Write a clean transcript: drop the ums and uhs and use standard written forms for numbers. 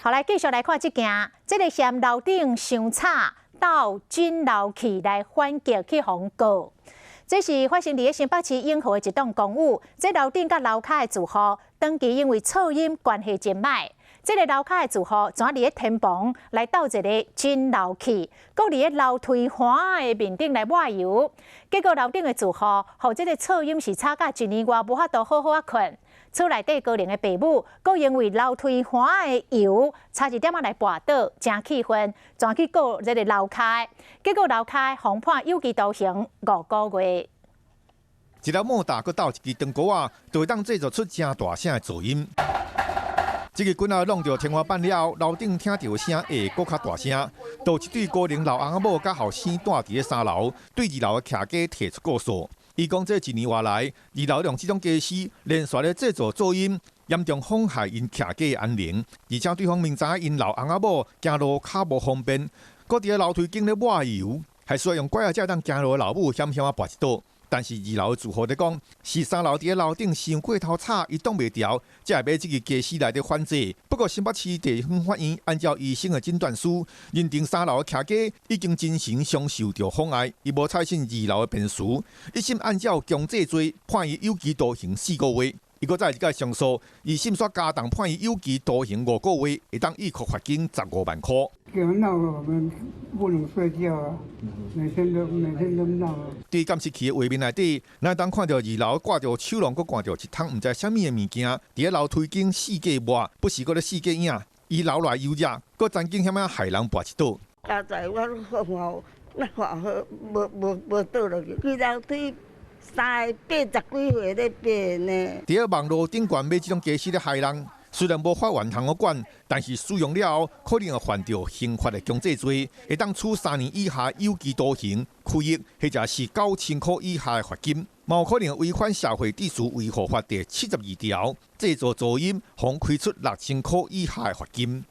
好，来继续来看这件，这个嫌楼顶伤差，到军楼去来反击去防告。这是发生伫新北市永和的一栋公寓，这楼顶甲楼骹的住户，当期因为噪音关系真歹。这个楼骹的住户，怎伫咧天棚来到一个军楼去，搁伫咧楼梯环的面顶来抹油，结果楼顶的住户，互这个噪音是吵到1年外无法度好好啊困。厝内底高龄的爸母，阁因为楼梯环的油差一点仔来跋倒，真气愤，转去告这个楼骹，结果楼骹红判有期徒刑5个月。一粒莫大，阁倒一支长鼓啊，就会当制作出真大声的噪音。这个棍啊弄到天花板了后，楼顶听到声会阁较大声。就一对高龄老翁仔某甲后生住伫咧3楼，对2楼的徛家提出告诉。伊讲，这1年外来，2楼用这种家私连续咧制作噪音，严重妨害因徛家的安宁。而且对方明知因老翁仔某行路较无方便，搁伫咧楼梯间咧抹油，还需要用拐仔才当行路的老母险险啊跋一倒。但是2楼的住户咧讲，是3楼伫咧楼顶伤过头吵，伊挡袂牢，才会买这个家私来的反制。不过新北市地方法院按照医生的诊断书，认定3楼的徛家已经精神上受到妨碍，伊无采信2楼的辩词，一审按照强制罪判伊有期徒刑4个月。伊搁再一届上诉，二审煞加重判伊有期徒刑5个月，会当依扣罚金15万块。闹了，我们不能睡觉啊，每天都闹啊。伫监视器的画面内底，咱当看到2楼挂着手笼，搁挂着一桶毋知啥物的物件，伫咧楼梯间四界抹，不时搁咧四界影。伊楼内油热，搁曾经险啊害人跋一倒。家在我看好，那看好，无倒落去，规楼梯。80几岁咧变呢？伫咧网络顶悬买这种家私咧害人，虽然无法院通管，但是使用了后可能会犯着刑法的强制罪，会当处3年以下有期徒刑、拘役，或者是9000块以下的罚金。嘛有可能违反社会秩序维护法第72条，制作噪音，妨开出6000块以下的罚金。